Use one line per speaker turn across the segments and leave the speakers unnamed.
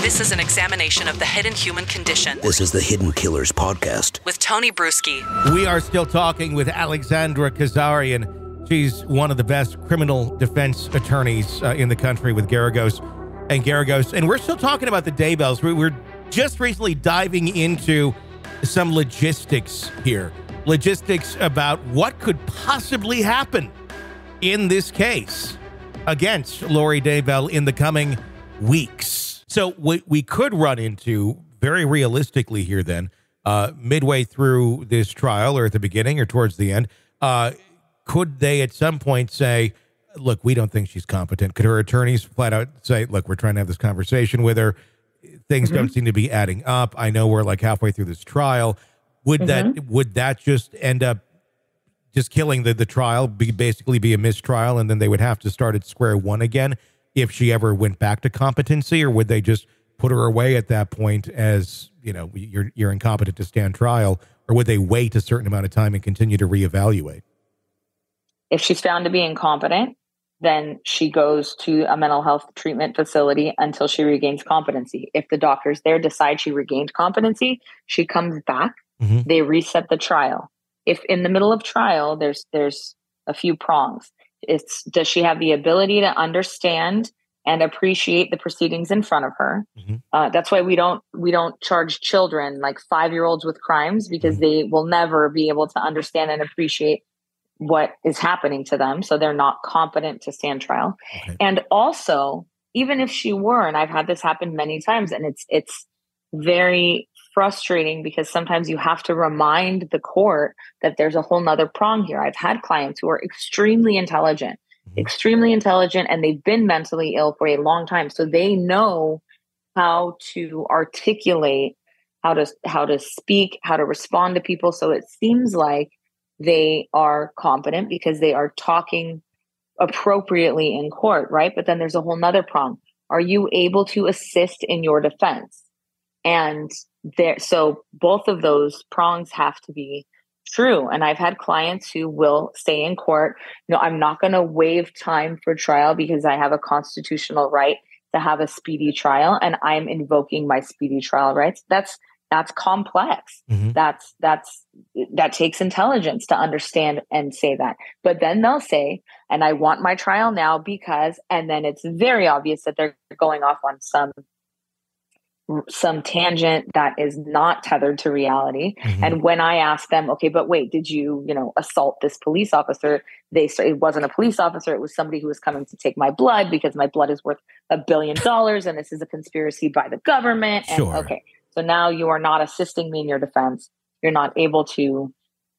This is an examination of the hidden human condition.
This is the Hidden Killers podcast
with Tony Bruschi.
We are still talking with Alexandra Kazarian. She's one of the best criminal defense attorneys in the country with Garagos and Garagos. And we're still talking about the Daybells. We're just recently diving into some logistics here. Logistics about what could possibly happen in this case against Lori Daybell in the coming weeks. So we could run into, very realistically here then, midway through this trial or at the beginning or towards the end, could they at some point say, look, we don't think she's competent? Could her attorneys flat out say, look, we're trying to have this conversation with her. Things don't seem to be adding up. I know we're like halfway through this trial. Would that just end up just killing the trial, basically be a mistrial, and then they would have to start at square one again if she ever went back to competency? Or would they just put her away at that point as, you know, you're incompetent to stand trial? Or would they wait a certain amount of time and continue to reevaluate?
If she's found to be incompetent, then she goes to a mental health treatment facility until she regains competency. If the doctors there decide she regained competency, she comes back. They reset the trial. If in the middle of trial, there's a few prongs. Does she have the ability to understand and appreciate the proceedings in front of her? That's why we don't charge children like 5-year-olds with crimes, because they will never be able to understand and appreciate what is happening to them. So they're not competent to stand trial. And also, even if she were, and I've had this happen many times, and it's very frustrating because sometimes you have to remind the court that there's a whole nother prong here. I've had clients who are extremely intelligent, and they've been mentally ill for a long time. So they know how to articulate, how to speak, how to respond to people. So it seems like they are competent because they are talking appropriately in court, right? But then there's a whole nother prong. Are you able to assist in your defense? And so both of those prongs have to be true. And I've had clients who will say in court, no, I'm not going to waive time for trial because I have a constitutional right to have a speedy trial, and I'm invoking my speedy trial rights. That's complex. That takes intelligence to understand and say that. But then they'll say, and I want my trial now because, and then it's very obvious that they're going off on some tangent that is not tethered to reality. And when I ask them, okay, but wait, did you assault this police officer? They say it wasn't a police officer. It was somebody who was coming to take my blood because my blood is worth $1 billion. And this is a conspiracy by the government. And okay, so now you are not assisting me in your defense. You're not able to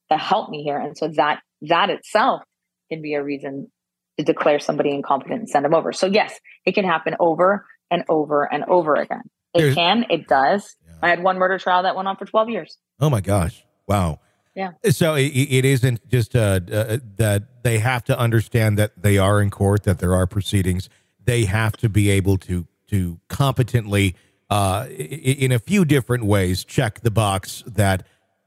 help me here. And so that itself can be a reason to declare somebody incompetent and send them over. So yes, it can happen over and over and over again. It does. Yeah. I had one murder trial that went on for 12 years. Oh my gosh. Wow. Yeah. So it isn't just that they have to understand that they are in court, that there are proceedings. They have to be able to competently, in a few different ways, check the box that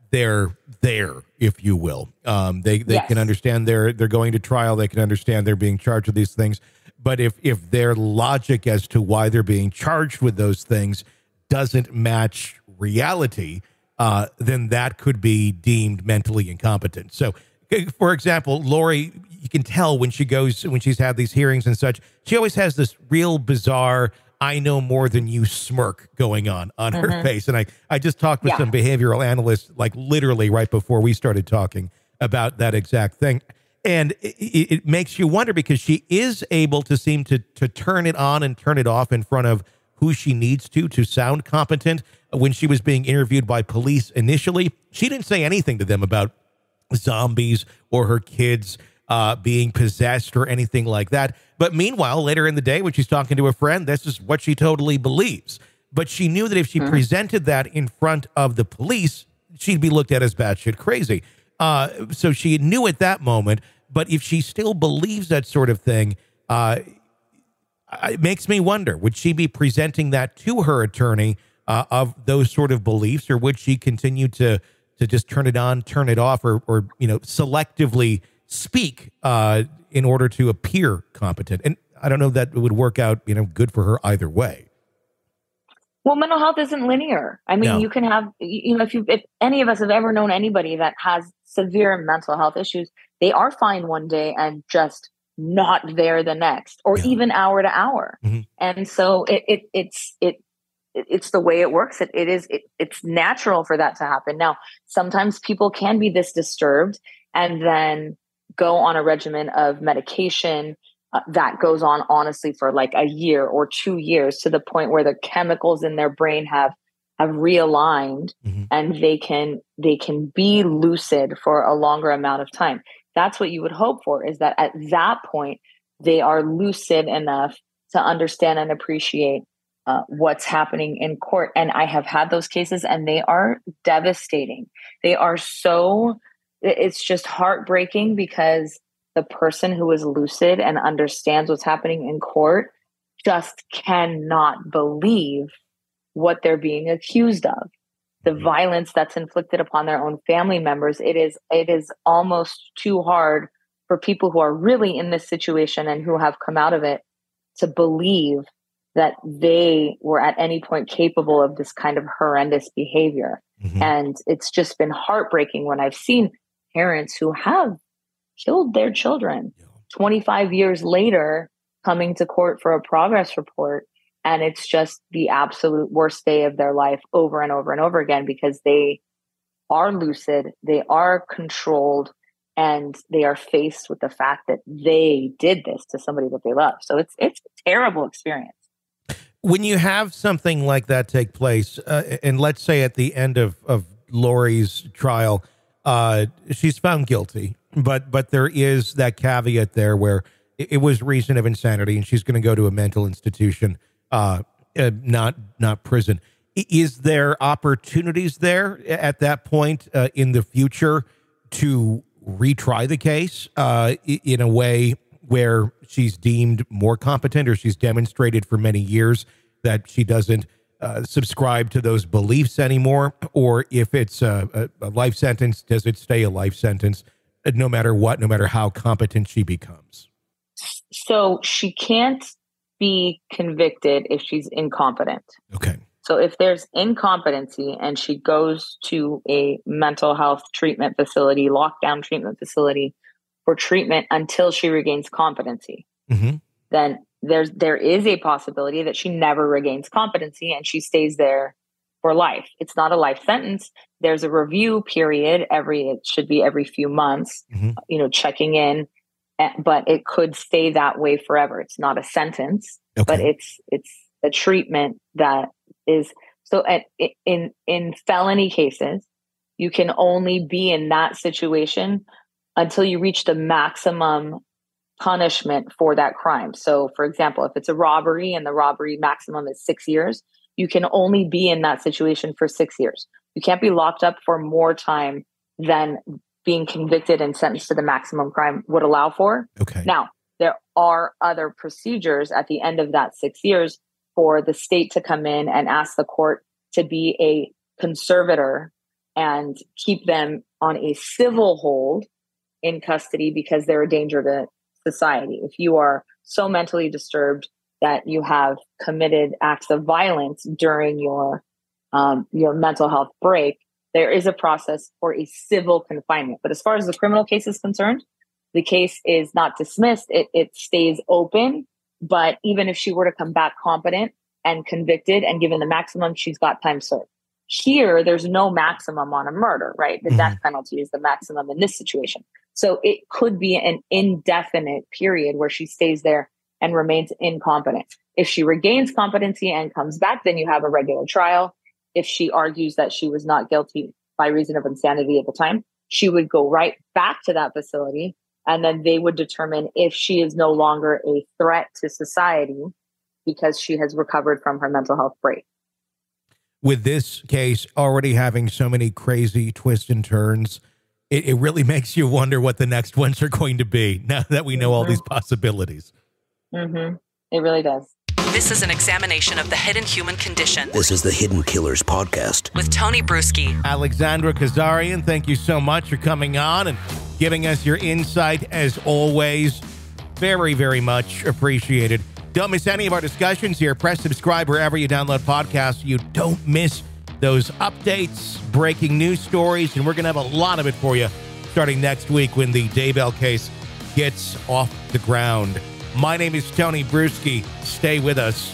they're there, if you will. They can understand they're going to trial. They can understand they're being charged with these things. But if their logic as to why they're being charged with those things doesn't match reality, then that could be deemed mentally incompetent. So, for example, Lori, you can tell when she's had these hearings and such, she always has this real bizarre, I know more than you smirk going on her face. And I just talked with some behavioral analysts, like literally right before we started talking about that exact thing. And it makes you wonder, because she is able to seem to turn it on and turn it off in front of who she needs to sound competent. When she was being interviewed by police initially, she didn't say anything to them about zombies or her kids being possessed or anything like that. But meanwhile, later in the day, when she's talking to a friend, this is what she totally believes. But she knew that if she presented that in front of the police, she'd be looked at as batshit crazy. So she knew at that moment. But if she still believes that sort of thing, it makes me wonder, would she be presenting that to her attorney of those sort of beliefs, or would she continue to just turn it on, turn it off, or selectively speak in order to appear competent? And I don't know that it would work out, good for her either way. Well, mental health isn't linear. I mean,
No.
you can have, if any of us have ever known anybody that has severe mental health issues, they are fine one day and just not there the next, or even hour to hour. And so it's the way it works. It's natural for that to happen. Now, sometimes people can be this disturbed and then go on a regimen of medication that goes on honestly for like a year or 2 years, to the point where the chemicals in their brain have realigned, and they can be lucid for a longer amount of time. That's what you would hope for, is that at that point, they are lucid enough to understand and appreciate what's happening in court. And I have had those cases, and they are devastating. They are it's just heartbreaking, because the person who is lucid and understands what's happening in court just cannot believe what they're being accused of. The violence that's inflicted upon their own family members, it is almost too hard for people who are really in this situation and who have come out of it to believe that they were at any point capable of this kind of horrendous behavior. And it's just been heartbreaking when I've seen parents who have killed their children 25 years later coming to court for a progress report. And it's just the absolute worst day of their life over and over and over again, because they are lucid, they are controlled, and they are faced with the fact that they did this to somebody that they love. So it's a terrible experience.
When you have something like that take place, and let's say at the end of Lori's trial, she's found guilty, but there is that caveat there where it was reason of insanity, and she's going to go to a mental institution, not prison. Is there opportunities there at that point in the future to retry the case in a way where she's deemed more competent, or she's demonstrated for many years that she doesn't subscribe to those beliefs anymore? Or if it's a life sentence, does it stay a life sentence no matter what, no matter how competent she becomes?
So she can't be convicted if she's incompetent.
Okay.
So if there's incompetency and she goes to a mental health treatment facility, lockdown treatment facility for treatment until she regains competency, then there is a possibility that she never regains competency and she stays there for life. It's not a life sentence. There's a review period it should be every few months, checking in, but it could stay that way forever. It's not a sentence, but it's a treatment that is so. In felony cases, you can only be in that situation until you reach the maximum punishment for that crime. So, for example, if it's a robbery and the robbery maximum is 6 years, you can only be in that situation for 6 years. You can't be locked up for more time than being convicted and sentenced to the maximum crime would allow for.
Okay.
Now, there are other procedures at the end of that 6 years for the state to come in and ask the court to be a conservator and keep them on a civil hold in custody because they're a danger to society. If you are so mentally disturbed that you have committed acts of violence during your mental health break, there is a process for a civil confinement. But as far as the criminal case is concerned, the case is not dismissed. It stays open. But even if she were to come back competent and convicted and given the maximum, she's got time served. Here, there's no maximum on a murder, right? The death penalty is the maximum in this situation. So it could be an indefinite period where she stays there and remains incompetent. If she regains competency and comes back, then you have a regular trial. If she argues that she was not guilty by reason of insanity at the time, she would go right back to that facility, and then they would determine if she is no longer a threat to society because she has recovered from her mental health break.
With this case already having so many crazy twists and turns, it really makes you wonder what the next ones are going to be now that we know all these possibilities.
It really does.
This is an examination of the hidden human condition
This is the Hidden Killers Podcast.
with Tony Bruschi.
Alexandra Kazarian, thank you so much for coming on and giving us your insight as always. Very, very much appreciated. Don't miss any of our discussions here. Press subscribe wherever you download podcasts so you don't miss those updates, breaking news stories, and we're going to have a lot of it for you starting next week when the Daybell case gets off the ground. My name is Tony Bruschi. Stay with us.